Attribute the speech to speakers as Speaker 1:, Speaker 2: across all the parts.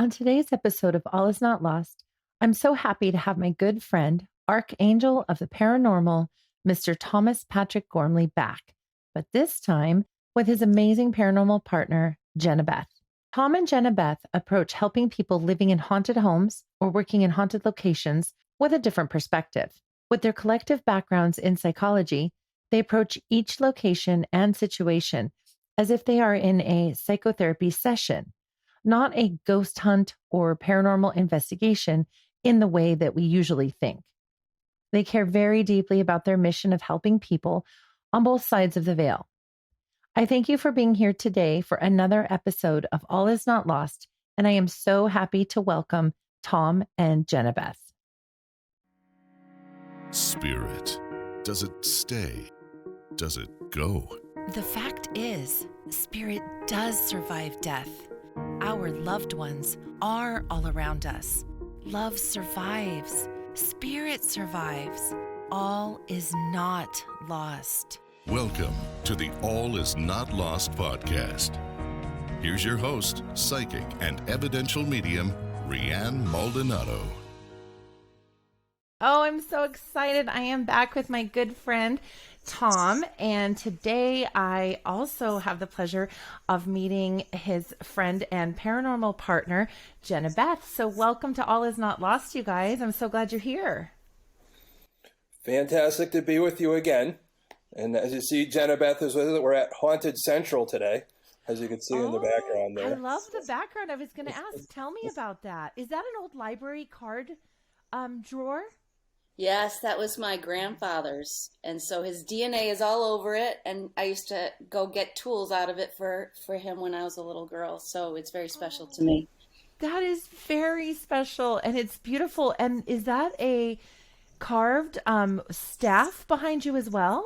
Speaker 1: On today's episode of All Is Not Lost, I'm so happy to have my good friend, Archangel of the Paranormal, Mr. Thomas Patrick Gormley, back, but this time with his amazing paranormal partner, JenaBeth. Tom and JenaBeth approach helping people living in haunted homes or working in haunted locations with a different perspective. With their collective backgrounds in psychology, they approach each location and situation as if they are in a psychotherapy session, not a ghost hunt or paranormal investigation in the way that we usually think. They care very deeply about their mission of helping people on both sides of the veil. I thank you for being here today for another episode of All Is Not Lost, and I am so happy to welcome Tom and JenaBeth.
Speaker 2: Spirit. Does it stay? Does it go?
Speaker 3: The fact is, spirit does survive death. Our loved ones are all around us. Love survives. Spirit survives. All is not lost.
Speaker 2: Welcome to the All Is Not Lost podcast. Here's your host, psychic and evidential medium, Rianne Maldonado.
Speaker 1: Oh, I'm so excited. I am back with my good friend, Tom, and today I also have the pleasure of meeting his friend and paranormal partner, JenaBeth. So welcome to All Is Not Lost, you guys. I'm so glad you're here.
Speaker 4: Fantastic to be with you again. And as you see, JenaBeth is with us. We're at Haunted Central today, as you can see in the background there.
Speaker 1: I love the background. I was going to ask, tell me about that. Is that an old library card drawer?
Speaker 5: Yes, that was my grandfather's. And so his DNA is all over it. And I used to go get tools out of it for him when I was a little girl. So it's very special to me.
Speaker 1: That is very special. And it's beautiful. And is that a carved staff behind you as well?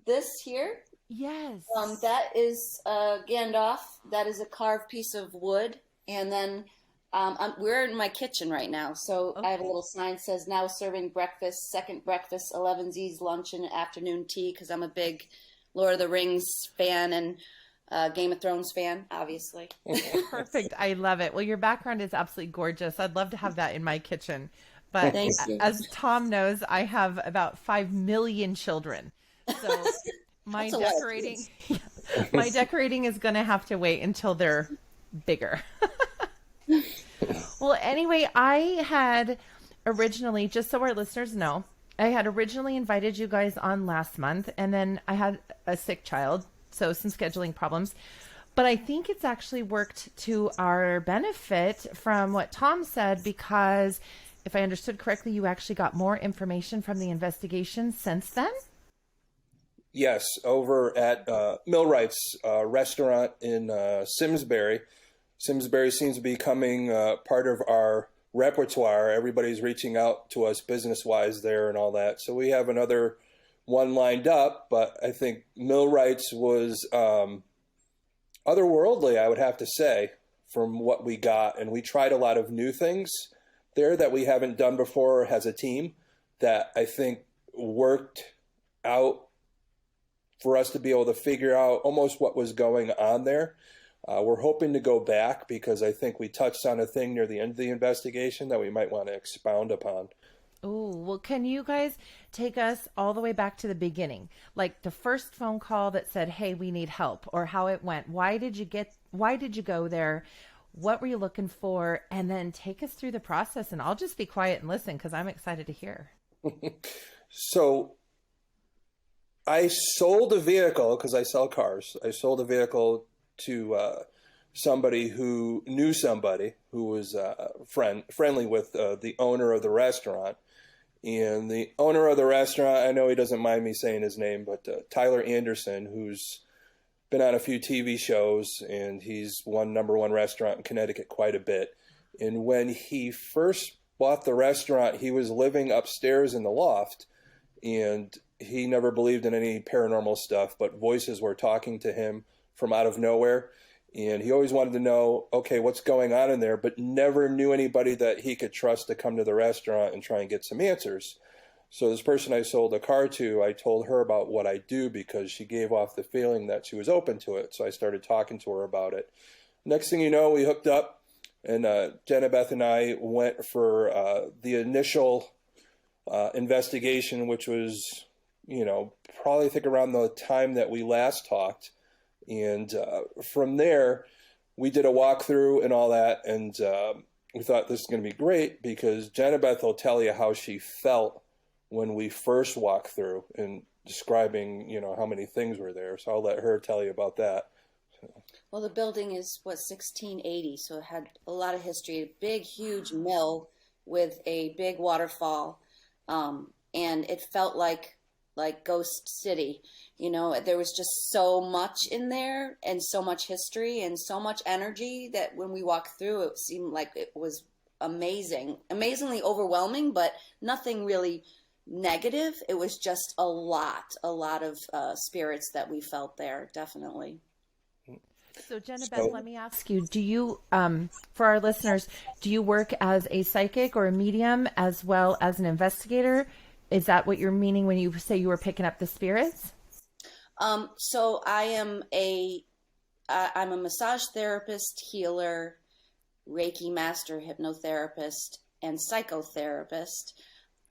Speaker 5: This here?
Speaker 1: Yes.
Speaker 5: That is Gandalf. That is a carved piece of wood. And then we're in my kitchen right now, so okay. I have a little sign that says, now serving breakfast, second breakfast, 11Z's lunch and afternoon tea, because I'm a big Lord of the Rings fan and Game of Thrones fan, obviously.
Speaker 1: Perfect. I love it. Well, your background is absolutely gorgeous. I'd love to have that in my kitchen. But as Tom knows, I have about 5 million children. So my decorating is going to have to wait until they're bigger. Well, anyway, I had originally, just so our listeners know, I had originally invited you guys on last month, and then I had a sick child, so some scheduling problems. But I think it's actually worked to our benefit from what Tom said, because if I understood correctly, you actually got more information from the investigation since then?
Speaker 4: Yes, over at Millwrights restaurant in Simsbury. Simsbury seems to be becoming part of our repertoire. Everybody's reaching out to us business-wise there and all that. So we have another one lined up, but I think Millwrights was otherworldly, I would have to say, from what we got. And we tried a lot of new things there that we haven't done before as a team that I think worked out for us to be able to figure out almost what was going on there. We're hoping to go back because I think we touched on a thing near the end of the investigation that we might want to expound upon.
Speaker 1: Oh, well, can you guys take us all the way back to the beginning? Like the first phone call that said, hey, we need help, or how it went. Why did you go there? What were you looking for? And then take us through the process, and I'll just be quiet and listen because I'm excited to hear.
Speaker 4: So I sold a vehicle because I sell cars. I sold a vehicle to somebody who knew somebody who was friendly with the owner of the restaurant. And the owner of the restaurant, I know he doesn't mind me saying his name, but Tyler Anderson, who's been on a few TV shows, and he's won #1 restaurant in Connecticut quite a bit. And when he first bought the restaurant, he was living upstairs in the loft, and he never believed in any paranormal stuff, but voices were talking to him from out of nowhere. And he always wanted to know, okay, what's going on in there, but never knew anybody that he could trust to come to the restaurant and try and get some answers. So this person I sold a car to, I told her about what I do because she gave off the feeling that she was open to it. So I started talking to her about it. Next thing you know, we hooked up. And JenaBeth and I went for the initial investigation, which was, probably I think around the time that we last talked. And from there, we did a walkthrough and all that. And we thought this is going to be great because JenaBeth will tell you how she felt when we first walked through and describing, how many things were there. So I'll let her tell you about that.
Speaker 5: Well, the building is 1680, so it had a lot of history. A big, huge mill with a big waterfall, and it felt like Ghost City. There was just so much in there, and so much history, and so much energy that when we walked through, it seemed like it was amazingly overwhelming, but nothing really negative. It was just a lot of spirits that we felt there, definitely.
Speaker 1: So JenaBeth, let me ask you, do you, for our listeners, do you work as a psychic or a medium as well as an investigator? Is that what you're meaning when you say you were picking up the spirits?
Speaker 5: So I'm a massage therapist, healer, Reiki master, hypnotherapist, and psychotherapist.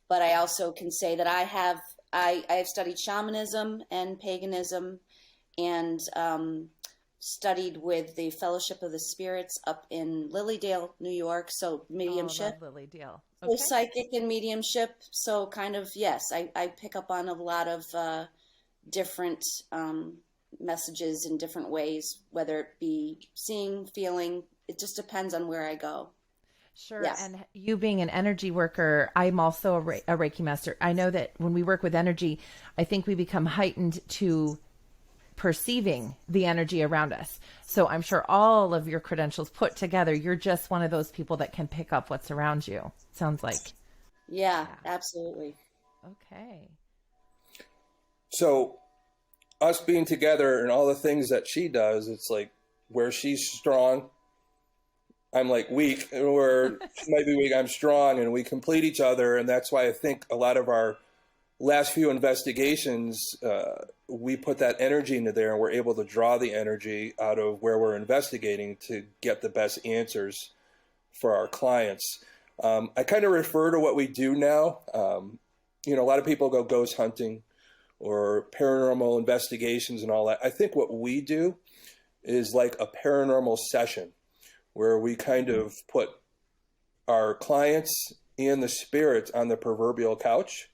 Speaker 5: But I also can say that I have studied shamanism and paganism, and studied with the Fellowship of the Spirits up in Lilydale, New York. So mediumship.
Speaker 1: Oh, Lilydale.
Speaker 5: Okay. So psychic and mediumship. So kind of, yes, I pick up on a lot of different messages in different ways, whether it be seeing, feeling. It just depends on where I go.
Speaker 1: Sure. Yes. And you being an energy worker, I'm also a Reiki master. I know that when we work with energy, I think we become heightened to perceiving the energy around us. So I'm sure all of your credentials put together, you're just one of those people that can pick up what's around you. Sounds like.
Speaker 5: Yeah, absolutely.
Speaker 1: Okay.
Speaker 4: So us being together and all the things that she does, it's like where she's strong, I'm like weak, or she might be weak, I'm strong, and we complete each other. And that's why I think a lot of our last few investigations, we put that energy into there, and we're able to draw the energy out of where we're investigating to get the best answers for our clients. I kind of refer to what we do now. A lot of people go ghost hunting or paranormal investigations and all that. I think what we do is like a paranormal session where we kind of put our clients and the spirits on the proverbial couch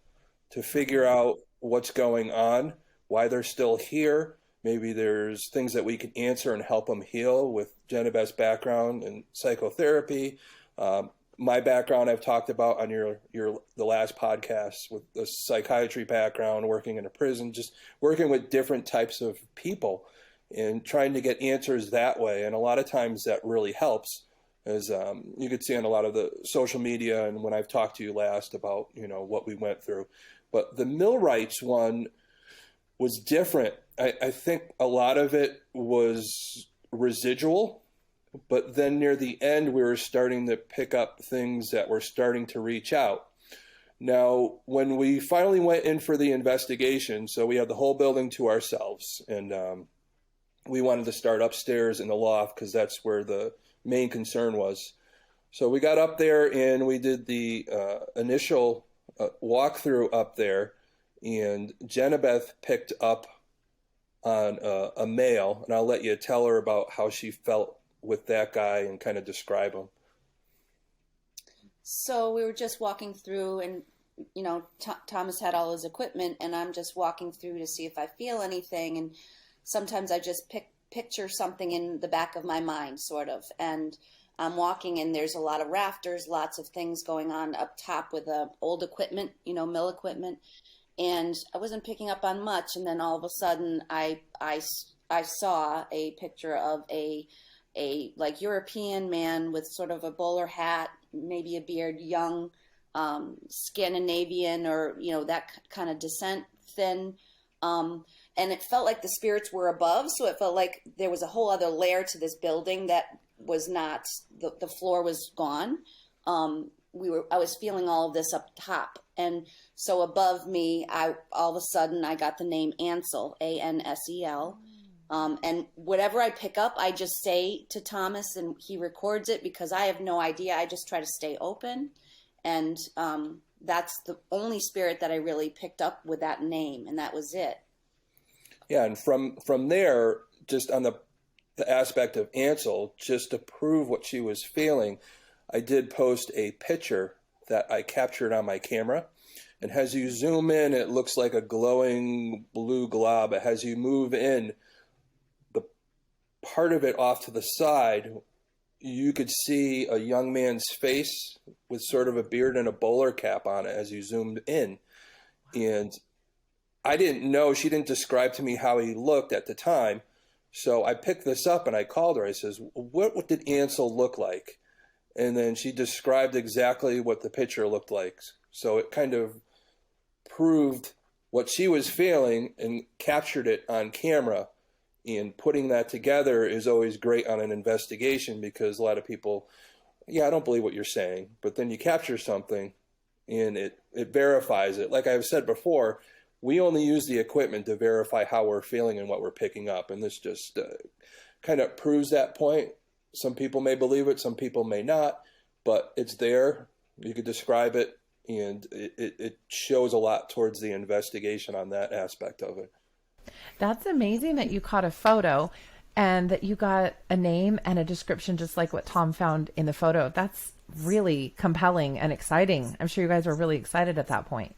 Speaker 4: to figure out what's going on, why they're still here. Maybe there's things that we can answer and help them heal with JenaBeth's background in psychotherapy. My background I've talked about on the last podcast with the psychiatry background, working in a prison, just working with different types of people and trying to get answers that way. And a lot of times that really helps, as you could see on a lot of the social media and when I've talked to you last about, what we went through. But the Millwrights one was different. I think a lot of it was residual, but then near the end, we were starting to pick up things that were starting to reach out. Now, when we finally went in for the investigation, so we had the whole building to ourselves, and we wanted to start upstairs in the loft because that's where the main concern was. So we got up there and we did the initial walkthrough up there, and JenaBeth picked up on a male, and I'll let you tell her about how she felt with that guy and kind of describe him.
Speaker 5: So we were just walking through, and Thomas had all his equipment, and I'm just walking through to see if I feel anything. And sometimes I just picture something in the back of my mind, sort of. And I'm walking, and there's a lot of rafters, lots of things going on up top with old equipment, mill equipment. And I wasn't picking up on much. And then all of a sudden, I saw a picture of a like European man with sort of a bowler hat, maybe a beard, young, Scandinavian, or that kind of descent, thin, and it felt like the spirits were above, so it felt like there was a whole other layer to this building that was not, the floor was gone. I was feeling all of this up top, and so above me, all of a sudden I got the name Ansel, Ansel. And whatever I pick up, I just say to Thomas, and he records it because I have no idea. I just try to stay open. And that's the only spirit that I really picked up with that name, and that was it.
Speaker 4: Yeah, and from there, just on the aspect of Ansel, just to prove what she was feeling, I did post a picture that I captured on my camera. And as you zoom in, it looks like a glowing blue glob. As you move in, the part of it off to the side, you could see a young man's face with sort of a beard and a bowler cap on it as you zoomed in. And I didn't know, she didn't describe to me how he looked at the time. So I picked this up and I called her. I says, what did Ansel look like? And then she described exactly what the picture looked like. So it kind of proved what she was feeling and captured it on camera. And putting that together is always great on an investigation, because a lot of people, I don't believe what you're saying. But then you capture something and it verifies it. Like I've said before, we only use the equipment to verify how we're feeling and what we're picking up. And this just kind of proves that point. Some people may believe it, some people may not, but it's there. You could describe it, and it shows a lot towards the investigation on that aspect of it.
Speaker 1: That's amazing that you caught a photo and that you got a name and a description just like what Tom found in the photo. That's really compelling and exciting. I'm sure you guys were really excited at that point.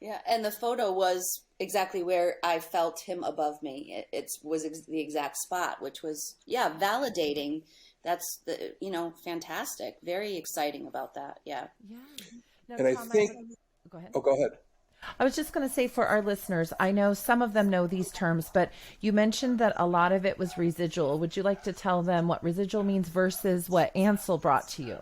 Speaker 5: Yeah, and the photo was exactly where I felt him above me. It was the exact spot, which was, validating. That's fantastic. Very exciting about that. Yeah.
Speaker 1: Yeah. No,
Speaker 4: and
Speaker 1: Tom,
Speaker 4: I think,
Speaker 1: go ahead.
Speaker 4: Oh, go ahead.
Speaker 1: I was just going to say, for our listeners, I know some of them know these terms, but you mentioned that a lot of it was residual. Would you like to tell them what residual means versus what Ansel brought to you?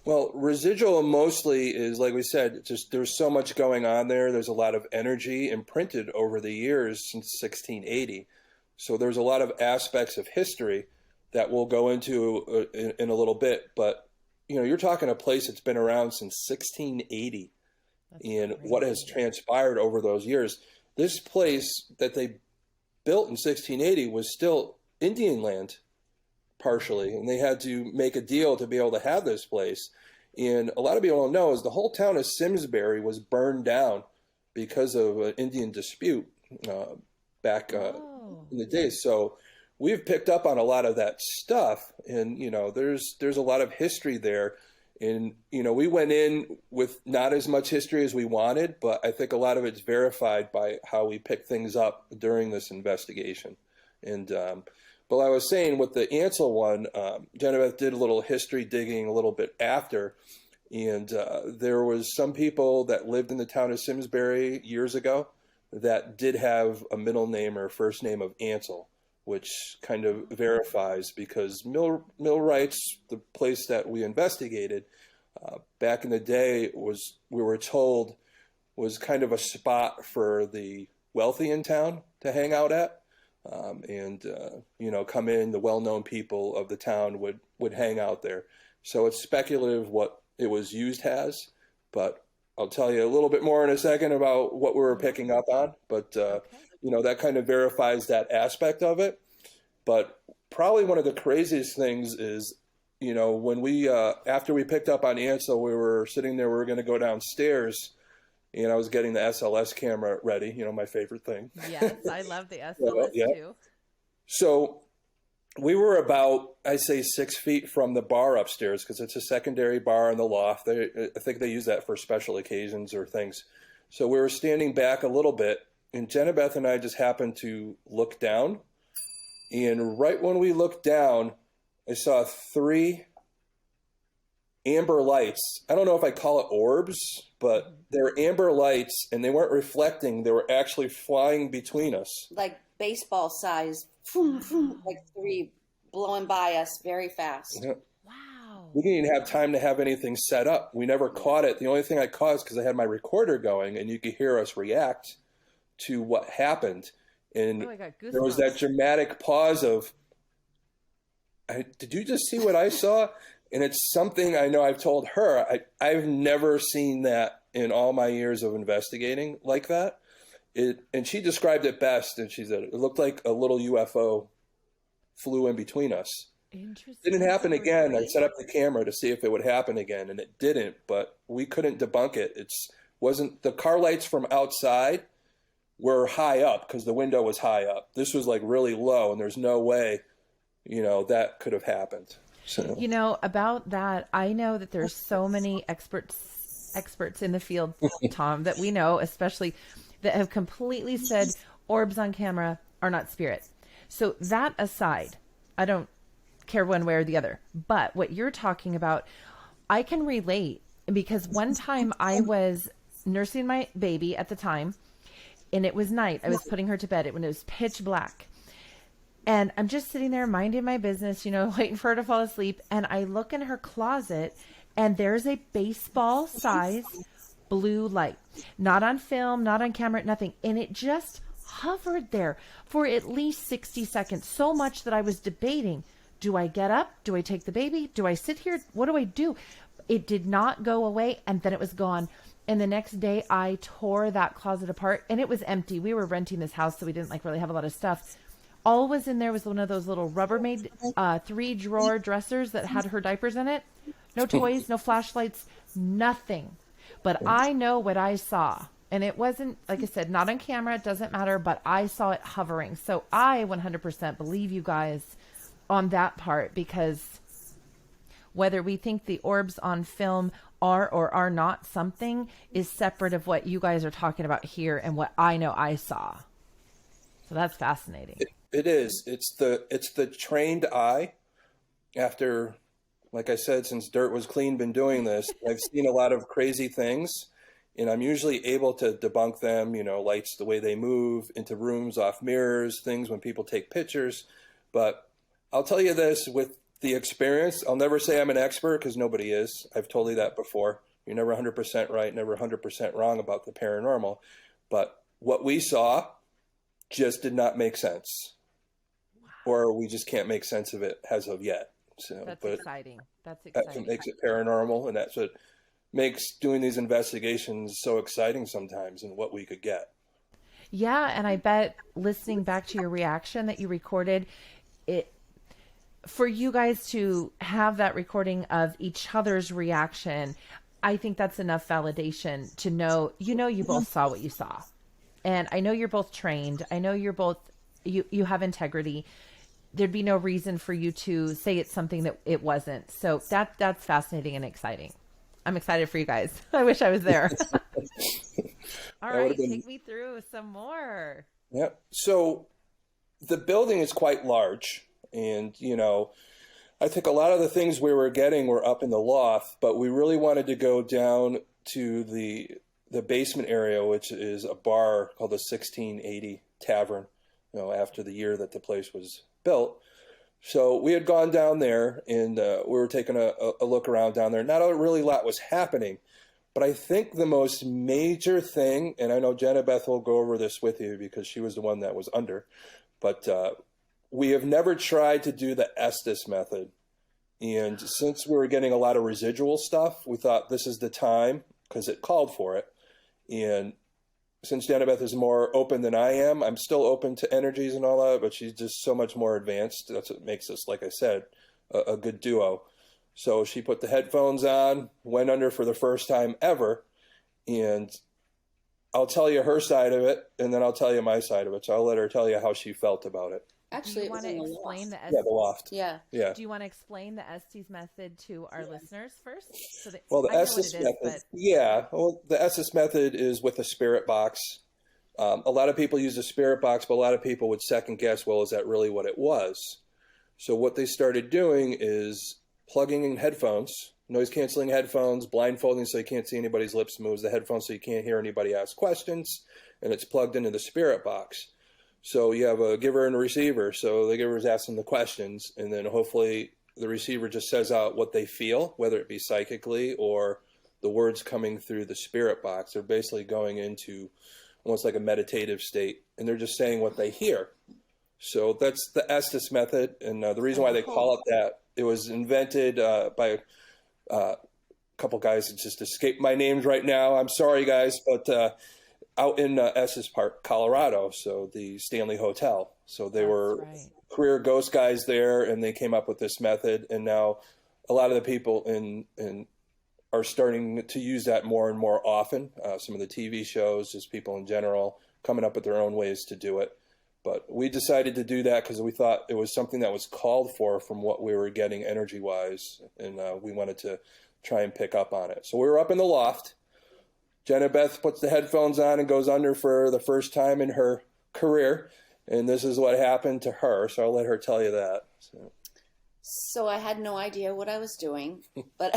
Speaker 4: Well, residual mostly is, like we said, just there's so much going on there. There's a lot of energy imprinted over the years since 1680. So there's a lot of aspects of history that we'll go into in a little bit. But, you're talking a place that's been around since 1680. That's and crazy. What has transpired over those years. This place that they built in 1680 was still Indian land, partially, and they had to make a deal to be able to have this place. And a lot of people don't know is the whole town of Simsbury was burned down because of an Indian dispute back in the days. So we've picked up on a lot of that stuff, and there's a lot of history there. And we went in with not as much history as we wanted, but I think a lot of it's verified by how we picked things up during this investigation. And but I was saying with the Ansel one, JenaBeth did a little history digging a little bit after, and there was some people that lived in the town of Simsbury years ago that did have a middle name or first name of Ansel, which kind of verifies, because Millwrights, the place that we investigated back in the day, we were told was kind of a spot for the wealthy in town to hang out at. Come in, the well-known people of the town would hang out there. So it's speculative what it was used as, but I'll tell you a little bit more in a second about what we were picking up on. But, that kind of verifies that aspect of it. But probably one of the craziest things is, when we, after we picked up on Ansel, we were sitting there, we were going to go downstairs, and I was getting the SLS camera ready, my favorite thing.
Speaker 1: Yes, I love the SLS too.
Speaker 4: So we were about, I say, 6 feet from the bar upstairs, because it's a secondary bar in the loft. I think they use that for special occasions or things. So we were standing back a little bit, and JenaBeth and I just happened to look down. And right when we looked down, I saw 3 amber lights. I don't know if I call it orbs, but they were amber lights, and they weren't reflecting. They were actually flying between us.
Speaker 5: Like baseball size, like 3 blowing by us very fast.
Speaker 4: Yeah.
Speaker 1: Wow.
Speaker 4: We didn't even have time to have anything set up. We never caught it. The only thing I caught is because I had my recorder going, and you could hear us react to what happened. And there was that dramatic pause of, did you just see what I saw? And it's something I know I've told her. I've never seen that in all my years of investigating like that. And she described it best. And she said, it looked like a little UFO flew in between us.
Speaker 1: Interesting.
Speaker 4: It didn't happen again. I set up the camera to see if it would happen again, and it didn't, but we couldn't debunk it. Wasn't the car lights from outside were high up because the window was high up. This was like really low, and there's no way, that could have happened. So,
Speaker 1: about that, I know that there's so many experts in the field, Tom, that we know, especially that have completely said orbs on camera are not spirit. So that aside, I don't care one way or the other, but what you're talking about, I can relate, because one time I was nursing my baby at the time, and it was night. I was putting her to bed when it was pitch black, and I'm just sitting there minding my business, waiting for her to fall asleep. And I look in her closet, and there's a baseball size blue light, not on film, not on camera, nothing. And it just hovered there for at least 60 seconds, so much that I was debating, do I get up? Do I take the baby? Do I sit here? What do I do? It did not go away, and then it was gone. And the next day I tore that closet apart, and it was empty. We were renting this house, so we didn't really have a lot of stuff. All was in there was one of those little Rubbermaid 3-drawer dressers that had her diapers in it. No toys, no flashlights, nothing. But I know what I saw. And it wasn't, like I said, not on camera. It doesn't matter, but I saw it hovering. So I 100% believe you guys on that part, because whether we think the orbs on film are or are not something is separate of what you guys are talking about here and what I know I saw. So that's fascinating.
Speaker 4: It is. It's the trained eye. After, like I said, since dirt was clean, been doing this, I've seen a lot of crazy things, and I'm usually able to debunk them, lights, the way they move into rooms, off mirrors, things when people take pictures. But I'll tell you this, with the experience, I'll never say I'm an expert, because nobody is. I've told you that before. You're never 100% right, never 100% wrong about the paranormal. But what we saw just did not make sense. Or we just can't make sense of it as of yet. So,
Speaker 1: that's exciting. That's
Speaker 4: what makes it paranormal, and that's what makes doing these investigations so exciting sometimes, and what we could get.
Speaker 1: Yeah, and I bet listening back to your reaction that you recorded, it for you guys to have that recording of each other's reaction, I think that's enough validation to know, you both saw what you saw. And I know you're both trained. I know you're both, you have integrity. There'd be no reason for you to say it's something that it wasn't. So that's fascinating and exciting. I'm excited for you guys. I wish I was there. All right, take me through some more.
Speaker 4: Yep. So the building is quite large. And, I think a lot of the things we were getting were up in the loft, but we really wanted to go down to the basement area, which is a bar called the 1680 Tavern, after the year that the place was built. So we had gone down there, and we were taking a look around down there. Not a really lot was happening, but I think the most major thing, and I know JenaBeth will go over this with you because she was the one that was under, but we have never tried to do the Estes method. And since we were getting a lot of residual stuff, we thought this is the time, because it called for it. And since JenaBeth is more open than I am, I'm still open to energies and all that, but she's just so much more advanced. That's what makes us, like I said, a good duo. So she put the headphones on, went under for the first time ever, and I'll tell you her side of it, and then I'll tell you my side of it. So I'll let her tell you how she felt about it.
Speaker 5: Actually,
Speaker 1: do you want to explain the
Speaker 4: the loft?
Speaker 5: Yeah.
Speaker 1: Do you want to explain the Estes method to our listeners first? So that,
Speaker 4: well, the Estes method, the Estes method is with a spirit box. A lot of people use a spirit box, but a lot of people would second guess, well, is that really what it was? So what they started doing is plugging in headphones, noise canceling headphones, blindfolding so you can't see anybody's lips move, the headphones so you can't hear anybody ask questions, and it's plugged into the spirit box. So you have a giver and a receiver. So the giver is asking the questions, and then hopefully the receiver just says out what they feel, whether it be psychically or the words coming through the spirit box. They're basically going into almost like a meditative state, and they're just saying what they hear. So that's the Estes method, and the reason why they call it that, it was invented by a couple guys that just escaped my names right now. I'm sorry, guys, but out in Estes Park, Colorado, so the Stanley Hotel. So they were career ghost guys there, and they came up with this method. And now a lot of the people in are starting to use that more and more often. Some of the TV shows, just people in general, coming up with their own ways to do it. But we decided to do that because we thought it was something that was called for from what we were getting energy-wise, and we wanted to try and pick up on it. So we were up in the loft. JenaBeth puts the headphones on and goes under for the first time in her career, and this is what happened to her. So I'll let her tell you that.
Speaker 5: So I had no idea what I was doing, but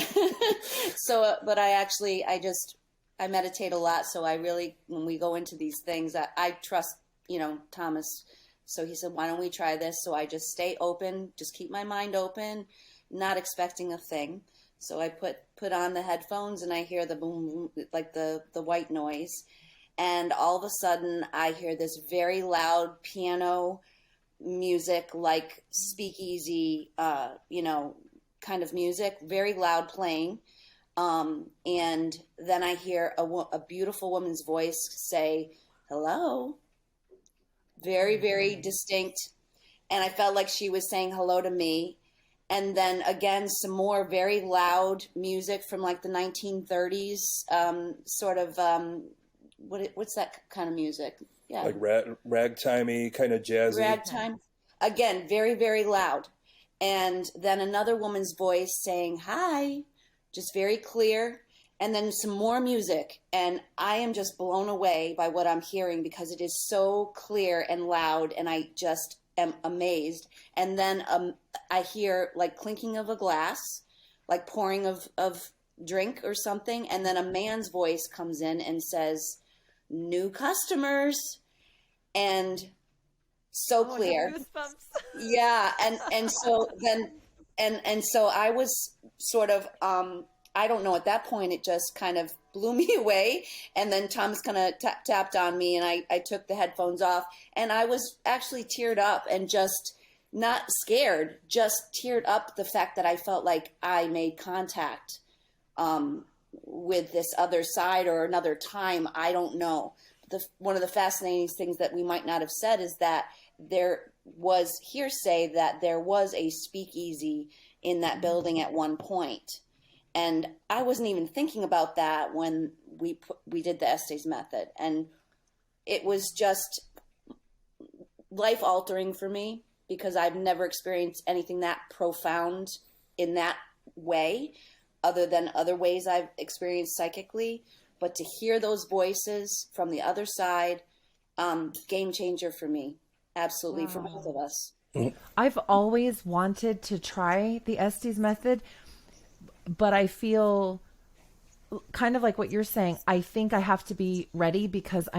Speaker 5: I meditate a lot. So I really, when we go into these things, I trust, Thomas. So he said, why don't we try this? So I just stay open, just keep my mind open, not expecting a thing. So I put on the headphones and I hear the boom, like the white noise. And all of a sudden I hear this very loud piano music, like speakeasy, kind of music, very loud playing. And then I hear a beautiful woman's voice say, hello, very, very distinct. And I felt like she was saying hello to me. And then again, some more very loud music from like the 1930s, what's that kind of music? Yeah.
Speaker 4: Like ragtimey, kind of jazzy.
Speaker 5: Ragtime. Again, very, very loud. And then another woman's voice saying, hi, just very clear. And then some more music. And I am just blown away by what I'm hearing because it is so clear and loud. And I just am amazed. And then I hear like clinking of a glass, like pouring of drink or something. And then a man's voice comes in and says, new customers. And so clear. Yeah. And so then, and so I was sort of, I don't know, at that point, it just kind of blew me away. And then Tom's kind of tapped on me and I took the headphones off and I was actually teared up and just not scared, just teared up the fact that I felt like I made contact with this other side or another time. I don't know. One of the fascinating things that we might not have said is that there was hearsay that there was a speakeasy in that building at one point. And I wasn't even thinking about that when we did the Estes method. And it was just life altering for me because I've never experienced anything that profound in that way other than other ways I've experienced psychically. But to hear those voices from the other side, game changer for me. Absolutely. Wow. For both of us.
Speaker 1: I've always wanted to try the Estes method, but I feel kind of like what you're saying. I think I have to be ready because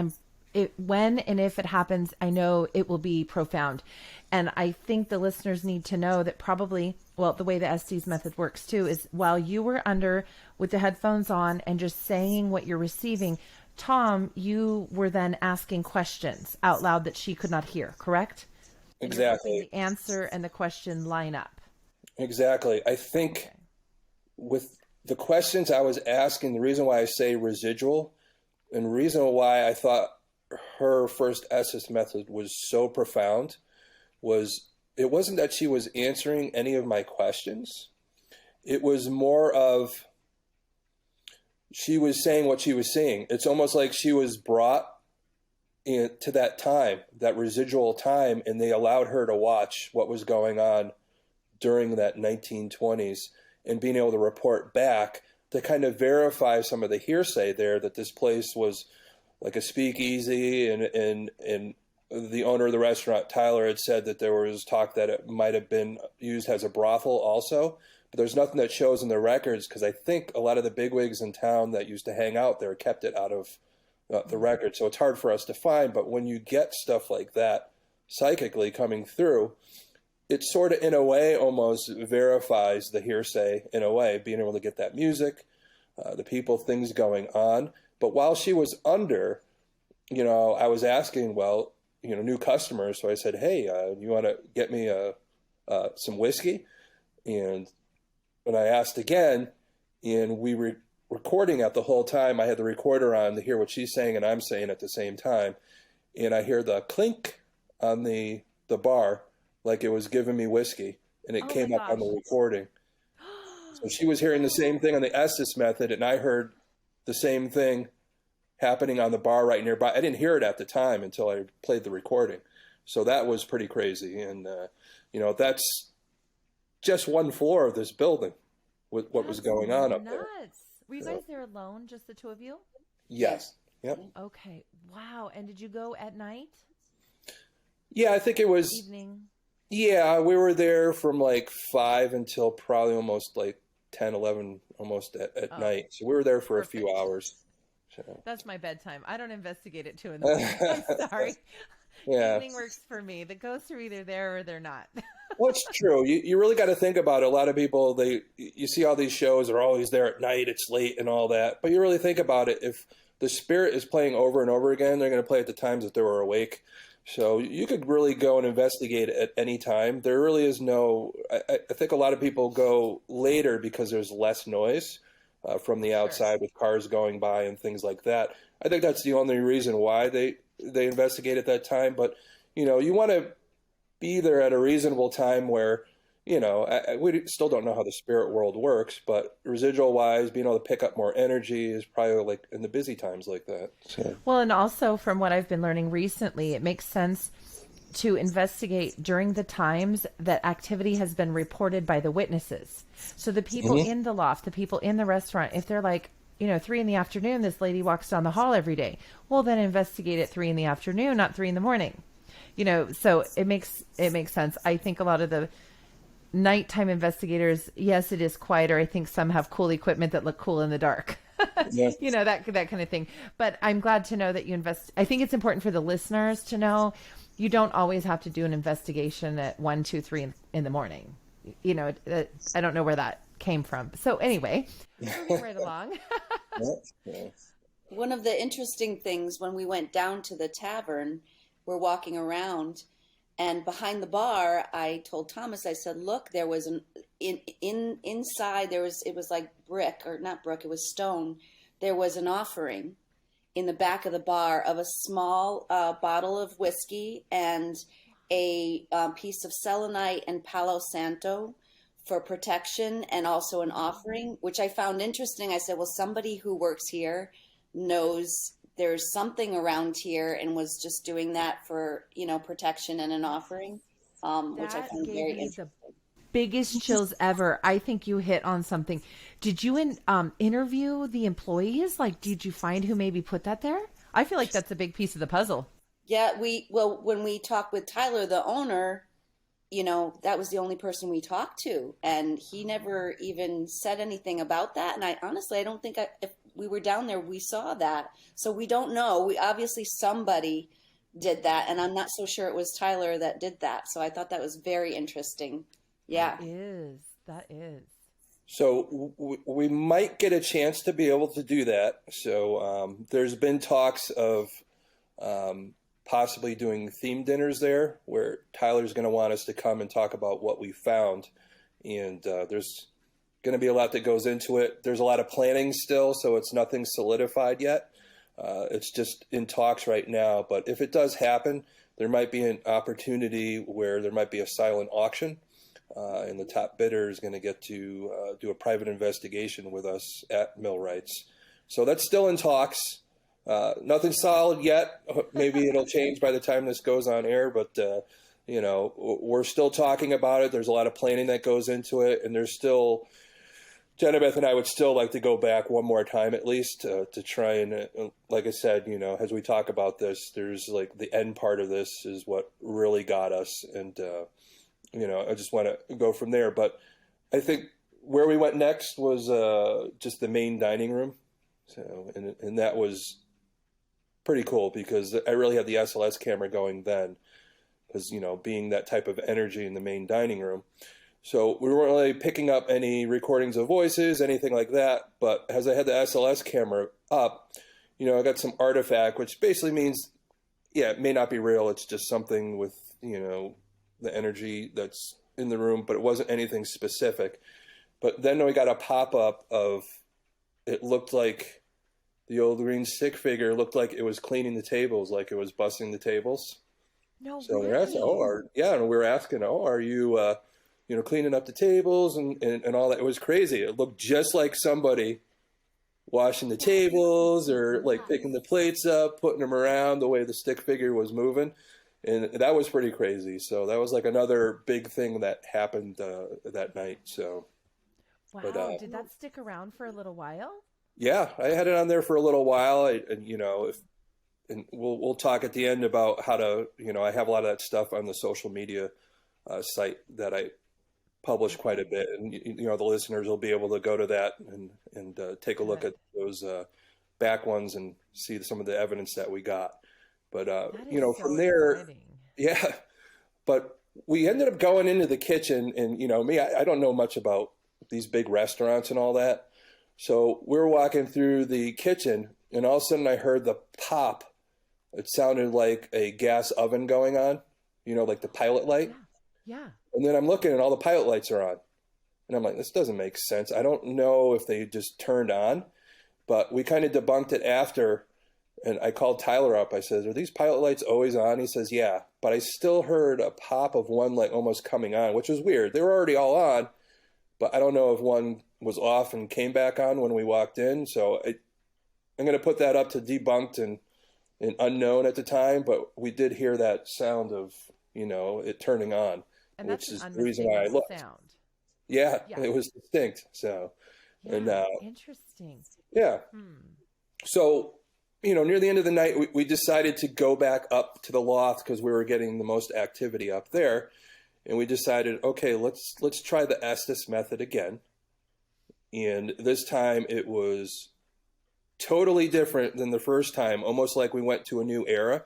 Speaker 1: when and if it happens, I know it will be profound. And I think the listeners need to know that probably, well, the way the Estes method works too is while you were under with the headphones on and just saying what you're receiving, Tom, you were then asking questions out loud that she could not hear, correct?
Speaker 4: Exactly.
Speaker 1: The answer and the question line up.
Speaker 4: Exactly. I think with the questions I was asking, the reason why I say residual and the reason why I thought her first Estes method was so profound was it wasn't that she was answering any of my questions. It was more of she was saying what she was seeing. It's almost like she was brought to that time, that residual time, and they allowed her to watch what was going on during that 1920s and being able to report back to kind of verify some of the hearsay there that this place was like a speakeasy and the owner of the restaurant, Tyler, had said that there was talk that it might have been used as a brothel also. But there's nothing that shows in the records because I think a lot of the bigwigs in town that used to hang out there kept it out of the record. So it's hard for us to find. But when you get stuff like that psychically coming through, it sort of in a way almost verifies the hearsay in a way, being able to get that music, the people, things going on. But while she was under, I was asking, well, new customers. So I said, hey, you want to get me some whiskey? And when I asked again, and recording at the whole time. I had the recorder on to hear what she's saying and I'm saying at the same time. And I hear the clink on the bar, like it was giving me whiskey, and it came up on the recording. So she was hearing the same thing on the Estes method, and I heard the same thing happening on the bar right nearby. I didn't hear it at the time until I played the recording. So that was pretty crazy. And, that's just one floor of this building with what was going on up there.
Speaker 1: Were you guys there alone, just the two of you?
Speaker 4: Yes. Yep.
Speaker 1: Okay. Wow. And did you go at night?
Speaker 4: Yeah, I think it was
Speaker 1: Evening.
Speaker 4: Yeah, we were there from like 5 until probably almost like 10, 11, almost at night. So we were there for a few hours. So.
Speaker 1: That's my bedtime. I don't investigate it 2 in the morning. I'm sorry.
Speaker 4: Yeah.
Speaker 1: Evening works for me. The ghosts are either there or they're not.
Speaker 4: Well, it's true. You really got to think about it. A lot of people, you see all these shows are always there at night. It's late and all that. But you really think about it. If the spirit is playing over and over again, they're going to play at the times that they were awake. So you could really go and investigate at any time. There really is no, I think a lot of people go later because there's less noise from the outside with cars going by and things like that. I think that's the only reason why they investigate at that time. But, you want to be there at a reasonable time where, we still don't know how the spirit world works, but residual wise, being able to pick up more energy is probably like in the busy times like that. So.
Speaker 1: Well, and also from what I've been learning recently, it makes sense to investigate during the times that activity has been reported by the witnesses. So the people in the loft, the people in the restaurant, if they're like, 3 in the afternoon, this lady walks down the hall every day. Well, then investigate at 3 in the afternoon, not 3 in the morning. So it makes sense. I think a lot of the nighttime investigators, yes, it is quieter. I think some have cool equipment that look cool in the dark.
Speaker 4: Yeah.
Speaker 1: that kind of thing. But I'm glad to know that you invest. I think it's important for the listeners to know you don't always have to do an investigation at 1, 2, 3 in the morning. I don't know where that came from. So anyway, moving right along.
Speaker 5: One of the interesting things when we went down to the tavern, we're walking around, and behind the bar, I told Thomas, I said, look, there was inside, it was like brick, or not brick, it was stone. There was an offering in the back of the bar of a small bottle of whiskey and a piece of selenite and Palo Santo for protection, and also an offering, which I found interesting. I said, well, somebody who works here knows there's something around here and was just doing that for, protection and an offering, which I found very interesting.
Speaker 1: Biggest chills ever. I think you hit on something. Did you interview the employees? Like, did you find who maybe put that there? I feel like that's a big piece of the puzzle. Yeah,
Speaker 5: when we talked with Tyler, the owner, that was the only person we talked to, and he never even said anything about that. And I don't think if we were down there, we saw that. So we don't know. We obviously somebody did that, and I'm not so sure it was Tyler that did that. So I thought that was very interesting. Yeah.
Speaker 1: That is.
Speaker 4: So we might get a chance to be able to do that. So there's been talks of possibly doing theme dinners there, where Tyler's going to want us to come and talk about what we found. And there's going to be a lot that goes into it. There's a lot of planning still, so it's nothing solidified yet. It's just in talks right now. But if it does happen, there might be an opportunity where there might be a silent auction. And the top bidder is going to get to do a private investigation with us at Millwrights. So that's still in talks. Nothing solid yet. Maybe it'll change by the time this goes on air, but we're still talking about it. There's a lot of planning that goes into it, and there's still, JenaBeth and I would still like to go back one more time at least to try and, like I said, as we talk about this, there's like the end part of this is what really got us, and I just want to go from there. But I think where we went next was just the main dining room. So, and that was pretty cool because I really had the SLS camera going then, because, being that type of energy in the main dining room. So we weren't really picking up any recordings of voices, anything like that. But as I had the SLS camera up, I got some artifact, which basically means, it may not be real. It's just something with, the energy that's in the room, but it wasn't anything specific. But then we got a pop-up of it looked like the old green stick figure looked like it was cleaning the tables, like it was bussing the tables.
Speaker 1: No
Speaker 4: So
Speaker 1: way.
Speaker 4: we're asking, and we were asking, are you, cleaning up the tables and all that? It was crazy. It looked just like somebody washing the tables or like picking the plates up, putting them around the way the stick figure was moving. And that was pretty crazy. So that was like another big thing that happened that night. So,
Speaker 1: Wow.
Speaker 4: But,
Speaker 1: did that stick around for a little while?
Speaker 4: yeah, I had it on there for a little while. And we'll talk at the end about how to, I have a lot of that stuff on the social media site that I publish quite a bit. And, the listeners will be able to go to that and take a look at those back ones and see some of the evidence that we got. But, from there,
Speaker 1: exciting.
Speaker 4: yeah, but we ended up going into the kitchen and, I don't know much about these big restaurants and all that. So we're walking through the kitchen and all of a sudden I heard the pop. It sounded like a gas oven going on, like the pilot light.
Speaker 1: Yeah.
Speaker 4: And then I'm looking and all the pilot lights are on. And I'm like, this doesn't make sense. I don't know if they just turned on, but we kind of debunked it after. And I called Tyler up. I said, are these pilot lights always on? He says, yeah. But I still heard a pop of one light almost coming on, which was weird. They were already all on, but I don't know if one was off and came back on when we walked in. So I'm going to put that up to debunked and unknown at the time. But we did hear that sound of, it turning on,
Speaker 1: And
Speaker 4: which
Speaker 1: that's
Speaker 4: is the reason why I looked.
Speaker 1: sound.
Speaker 4: Yeah, it was distinct. So,
Speaker 1: Interesting.
Speaker 4: Yeah. So, near the end of the night, we decided to go back up to the loft because we were getting the most activity up there. And we decided, okay, let's try the Estes method again. And this time it was totally different than the first time, almost like we went to a new era.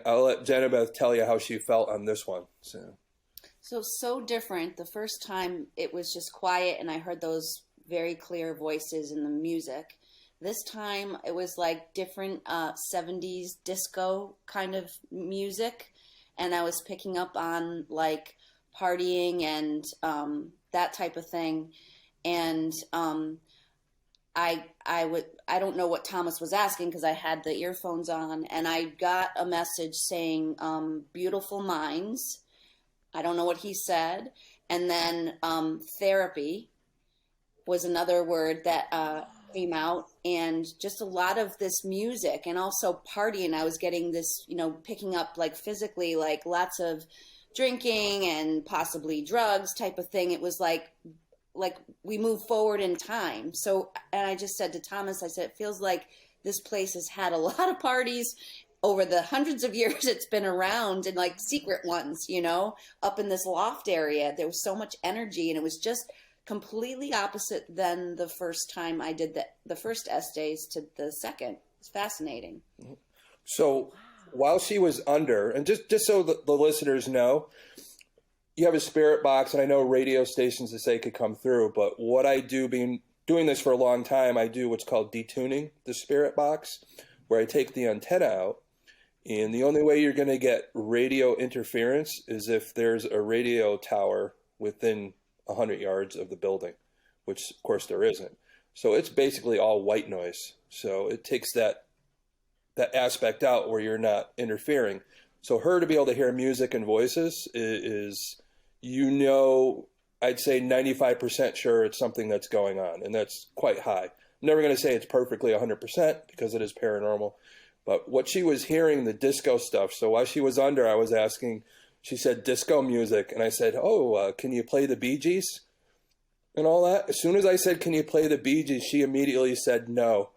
Speaker 4: I'll let JenaBeth tell you how she felt on this one.
Speaker 5: So different. The first time it was just quiet and I heard those very clear voices in the music. This time it was like different 70s disco kind of music. And I was picking up on like partying and that type of thing. And I don't know what Thomas was asking because I had the earphones on and I got a message saying beautiful minds. I don't know what he said. And then therapy was another word that came out, and just a lot of this music and also partying. I was getting this, picking up like physically, like lots of drinking and possibly drugs type of thing. It was like we move forward in time. So, and I just said to Thomas, I said, it feels like this place has had a lot of parties over the hundreds of years it's been around, and like secret ones, up in this loft area. There was so much energy, and it was just completely opposite than the first time I did the first Estes to the second. It's fascinating.
Speaker 4: So while she was under, and just so the listeners know, you have a spirit box, and I know radio stations to say could come through, but what I do, being doing this for a long time, I do what's called detuning the spirit box, where I take the antenna out, and the only way you're going to get radio interference is if there's a radio tower within 100 yards of the building, which of course there isn't. So it's basically all white noise. So it takes that aspect out where you're not interfering. So her to be able to hear music and voices is I'd say 95% sure it's something that's going on, and that's quite high. I'm never going to say it's perfectly 100% because it is paranormal, but what she was hearing, the disco stuff. So while she was under, I was asking, she said disco music, and I said, can you play the Bee Gees and all that? As soon as I said, can you play the Bee Gees, she immediately said no.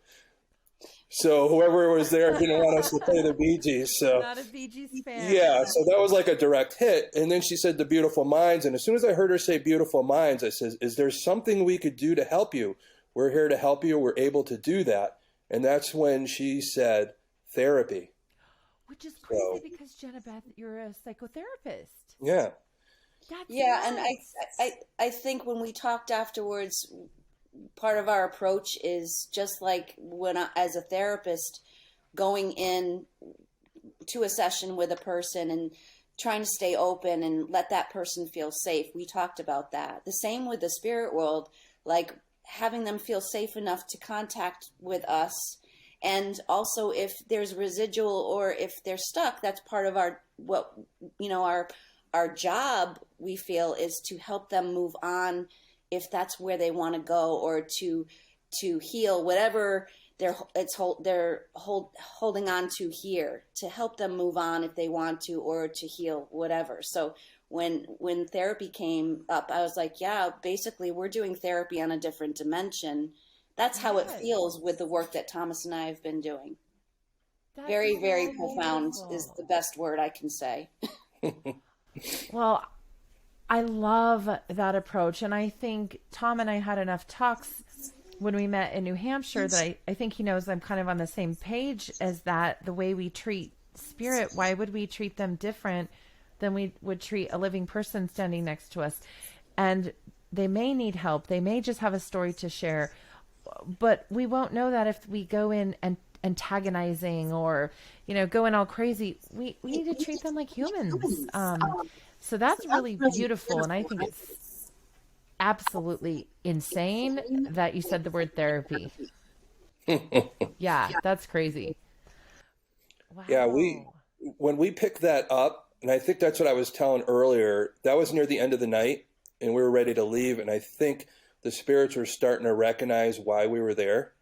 Speaker 4: So whoever was there didn't want us to play the Bee Gees. So
Speaker 1: not a Bee Gees fan.
Speaker 4: Yeah, so that was like a direct hit. And then she said the Beautiful Minds. And as soon as I heard her say Beautiful Minds, I said, is there something we could do to help you? We're here to help you. We're able to do that. And that's when she said therapy.
Speaker 1: Which is crazy because JenaBeth, you're a psychotherapist.
Speaker 4: Yeah.
Speaker 5: That's nuts. And I think when we talked afterwards, part of our approach is just like when as a therapist, going in to a session with a person and trying to stay open and let that person feel safe. We talked about that. The same with the spirit world, like having them feel safe enough to contact with us. And also if there's residual or if they're stuck, that's part of our job, we feel, is to help them move on if that's where they want to go, or to heal whatever they're holding on to here, to help them move on if they want to, or to heal whatever. So when therapy came up, I was like, yeah, basically we're doing therapy on a different dimension. That's how it feels with the work that Thomas and I have been doing.
Speaker 1: That's
Speaker 5: very,
Speaker 1: so
Speaker 5: very profound
Speaker 1: beautiful.
Speaker 5: is the best word I can say.
Speaker 1: Well, I love that approach. And I think Tom and I had enough talks when we met in New Hampshire that I think he knows I'm kind of on the same page as that. The way we treat spirit, why would we treat them different than we would treat a living person standing next to us? And they may need help. They may just have a story to share. But we won't know that if we go in and antagonizing or, going all crazy. We need to treat them like humans. So that's really beautiful. And I think it's absolutely insane that you said the word therapy. Yeah, that's crazy. Wow.
Speaker 4: Yeah, when we picked that up, and I think that's what I was telling earlier, that was near the end of the night and we were ready to leave. And I think the spirits were starting to recognize why we were there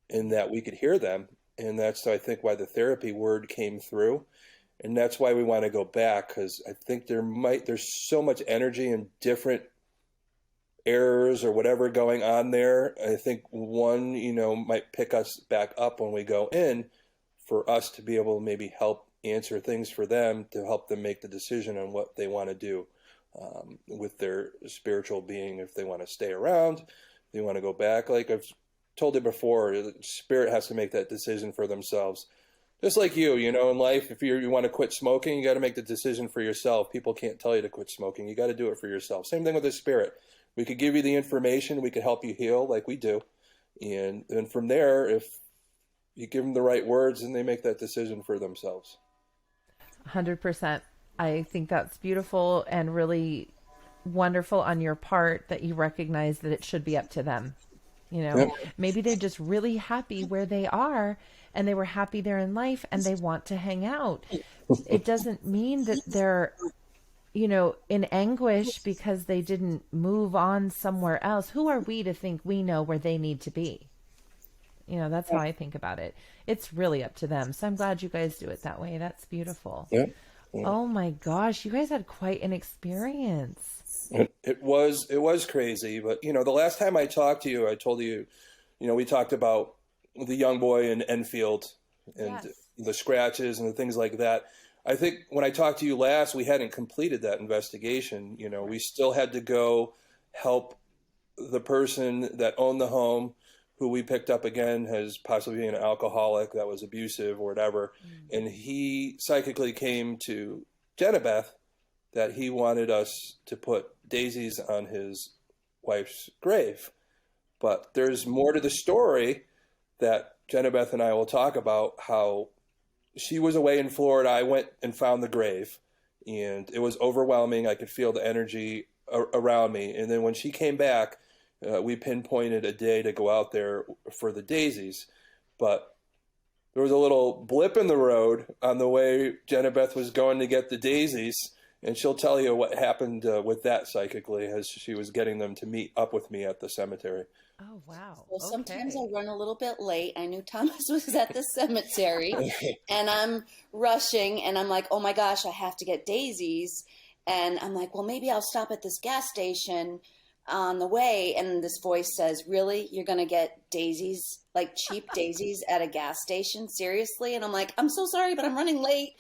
Speaker 4: and that we could hear them. And that's, I think, why the therapy word came through. And that's why we want to go back, because I think there's so much energy and different errors or whatever going on there. I think one, might pick us back up when we go in, for us to be able to maybe help answer things for them, to help them make the decision on what they want to do with their spiritual being, if they want to stay around, if they want to go back. Like I've told you before, the spirit has to make that decision for themselves. Just like you, in life, if you want to quit smoking, you got to make the decision for yourself. People can't tell you to quit smoking. You got to do it for yourself. Same thing with the spirit. We could give you the information. We could help you heal like we do. And then from there, if you give them the right words, and they make that decision for themselves.
Speaker 1: 100%. I think that's beautiful and really wonderful on your part that you recognize that it should be up to them.
Speaker 4: Yep.
Speaker 1: Maybe they're just really happy where they are and they were happy there in life and they want to hang out. It doesn't mean that they're, in anguish because they didn't move on somewhere else. Who are we to think we know where they need to be? That's how I think about it. It's really up to them. So I'm glad you guys do it that way. That's beautiful.
Speaker 4: Yeah. Yeah.
Speaker 1: Oh my gosh, you guys had quite an experience.
Speaker 4: It was crazy, but the last time I talked to you, I told you, we talked about the young boy in Enfield and
Speaker 1: Yes.
Speaker 4: the scratches and the things like that. I think when I talked to you last, we hadn't completed that investigation. We still had to go help the person that owned the home, who we picked up again as possibly being an alcoholic that was abusive or whatever. And he psychically came to JenaBeth that he wanted us to put daisies on his wife's grave. But there's more to the story that JenaBeth and I will talk about, how she was away in Florida. I went and found the grave, and it was overwhelming. I could feel the energy around me. And then when she came back, we pinpointed a day to go out there for the daisies. But there was a little blip in the road on the way JenaBeth was going to get the daisies. And she'll tell you what happened with that psychically as she was getting them to meet up with me at the cemetery.
Speaker 1: Oh, wow.
Speaker 5: Well, sometimes
Speaker 1: Okay.
Speaker 5: I run a little bit late. I knew Thomas was at the cemetery and I'm rushing and I'm like, oh my gosh, I have to get daisies. And I'm like, well, maybe I'll stop at this gas station on the way. And this voice says, really? You're going to get daisies, like cheap daisies at a gas station? Seriously? And I'm like, I'm so sorry, but I'm running late.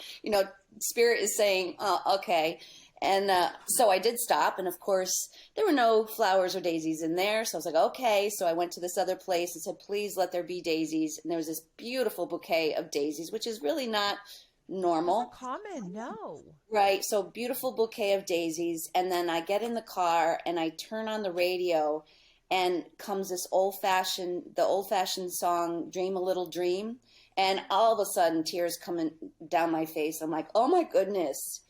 Speaker 5: Spirit is saying, oh, okay. And so I did stop. And of course, there were no flowers or daisies in there. So I was like, okay. So I went to this other place and said, please let there be daisies. And there was this beautiful bouquet of daisies, which is really not normal.
Speaker 1: Common, no.
Speaker 5: Right. So beautiful bouquet of daisies. And then I get in the car and I turn on the radio and comes this the old fashioned song, Dream a Little Dream. And all of a sudden tears coming down my face. I'm like, oh my goodness.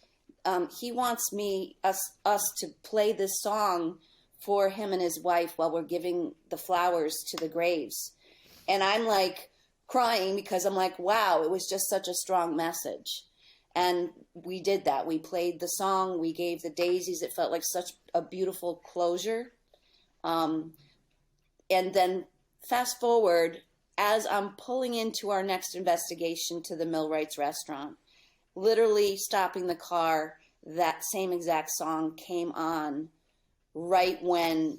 Speaker 5: He wants us to play this song for him and his wife while we're giving the flowers to the graves. And I'm like crying because I'm like, wow, it was just such a strong message. And we did that. We played the song. We gave the daisies. It felt like such a beautiful closure. And then fast forward, as I'm pulling into our next investigation to the Millwrights restaurant, literally stopping the car, that same exact song came on right when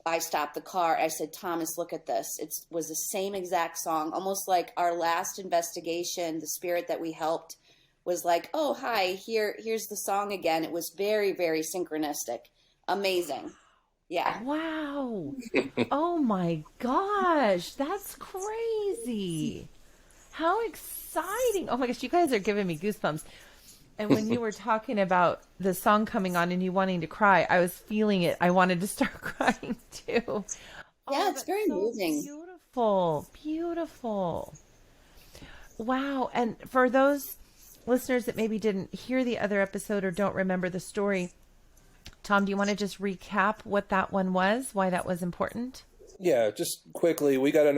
Speaker 5: I stopped the car. I said, Thomas, look at this. It was the same exact song, almost like our last investigation, the spirit that we helped was like, oh, hi, here's the song again. It was very, very synchronistic. Amazing. Yeah.
Speaker 1: Wow. Oh my gosh. That's crazy. How exciting. Oh my gosh. You guys are giving me goosebumps. And when you were talking about the song coming on and you wanting to cry, I was feeling it. I wanted to start crying too.
Speaker 5: Yeah, it's very moving.
Speaker 1: Beautiful. Beautiful. Wow. And for those listeners that maybe didn't hear the other episode or don't remember the story, Tom, do you want to just recap what that one was, why that was important?
Speaker 4: Yeah, just quickly, we got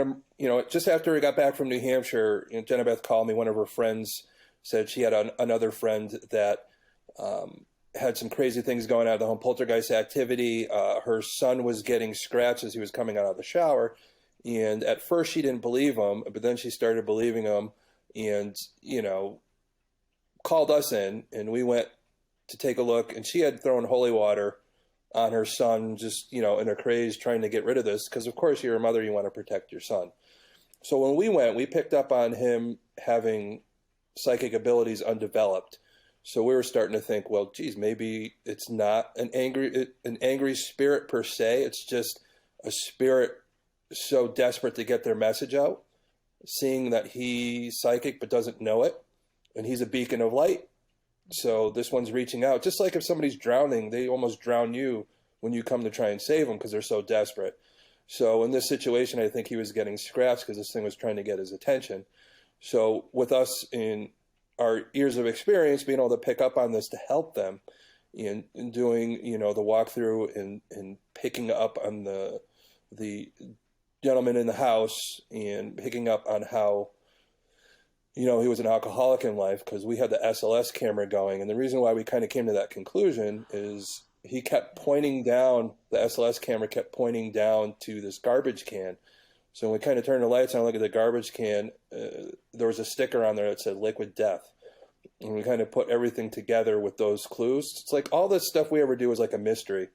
Speaker 4: just after we got back from New Hampshire, JenaBeth called me. One of her friends said she had another friend that had some crazy things going on at the home, poltergeist activity. Her son was getting scratched as he was coming out of the shower. And at first she didn't believe him, but then she started believing him and, called us in, and we went to take a look, and she had thrown holy water on her son, just, in a craze trying to get rid of this. Because of course you're a mother, you want to protect your son. So when we went, we picked up on him having psychic abilities undeveloped. So we were starting to think, well, geez, maybe it's not an angry spirit per se. It's just a spirit so desperate to get their message out, seeing that he's psychic but doesn't know it, and he's a beacon of light. So this one's reaching out. Just like if somebody's drowning, they almost drown you when you come to try and save them because they're so desperate. So in this situation, I think he was getting scratched because this thing was trying to get his attention. So with us in our years of experience, being able to pick up on this to help them in doing, the walkthrough and picking up on the gentleman in the house and picking up on how, he was an alcoholic in life, because we had the SLS camera going. And the reason why we kind of came to that conclusion is he kept pointing down, the SLS camera kept pointing down to this garbage can. So when we kind of turned the lights on, look at the garbage can, there was a sticker on there that said liquid death. And we kind of put everything together with those clues. It's like all this stuff we ever do is like a mystery,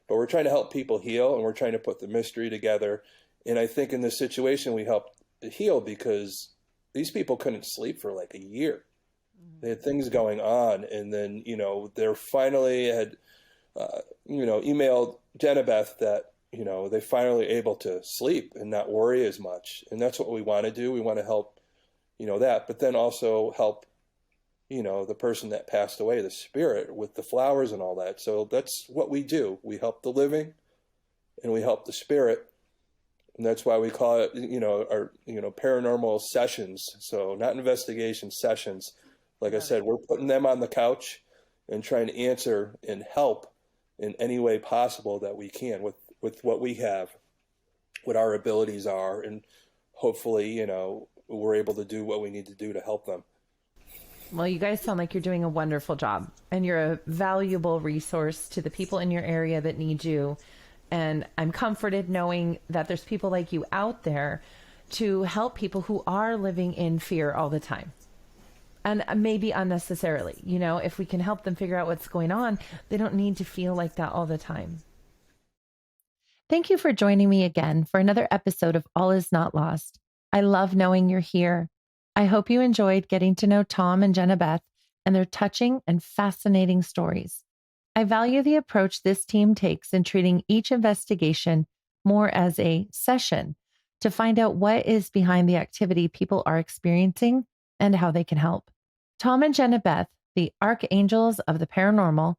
Speaker 4: but we're trying to help people heal, and we're trying to put the mystery together. And I think in this situation, we helped heal because these people couldn't sleep for like a year. They had things going on. And then, they're finally had, emailed JenaBeth that, they finally able to sleep and not worry as much. And that's what we want to do. We want to help, that, but then also help, the person that passed away, the spirit, with the flowers and all that. So that's what we do. We help the living and we help the spirit. And that's why we call it, our, paranormal sessions. So not investigation sessions. Like I said, we're putting them on the couch and trying to answer and help in any way possible that we can with what we have, what our abilities are. And hopefully, we're able to do what we need to do to help them.
Speaker 1: Well, you guys sound like you're doing a wonderful job, and you're a valuable resource to the people in your area that need you. And I'm comforted knowing that there's people like you out there to help people who are living in fear all the time. And maybe unnecessarily, if we can help them figure out what's going on, they don't need to feel like that all the time. Thank you for joining me again for another episode of All Is Not Lost. I love knowing you're here. I hope you enjoyed getting to know Tom and JenaBeth and their touching and fascinating stories. I value the approach this team takes in treating each investigation more as a session to find out what is behind the activity people are experiencing and how they can help. Tom and JenaBeth, the Archangels of the Paranormal,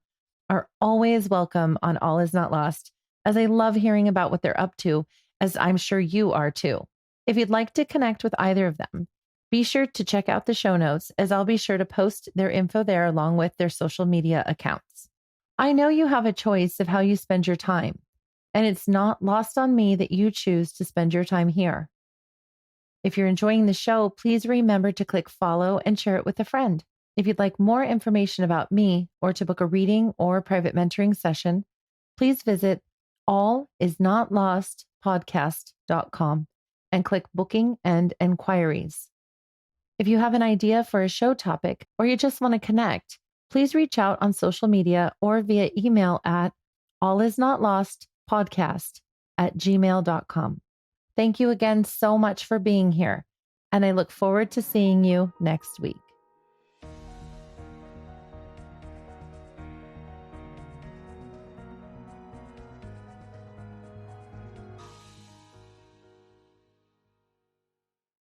Speaker 1: are always welcome on All Is Not Lost, as I love hearing about what they're up to, as I'm sure you are too. If you'd like to connect with either of them, be sure to check out the show notes, as I'll be sure to post their info there along with their social media accounts. I know you have a choice of how you spend your time. and it's not lost on me that you choose to spend your time here. If you're enjoying the show, please remember to click follow and share it with a friend. If you'd like more information about me or to book a reading or private mentoring session, please visit allisnotlostpodcast.com and click booking and enquiries. If you have an idea for a show topic or you just want to connect, please reach out on social media or via email at allisnotlostpodcast@gmail.com. Thank you again so much for being here, and I look forward to seeing you next week.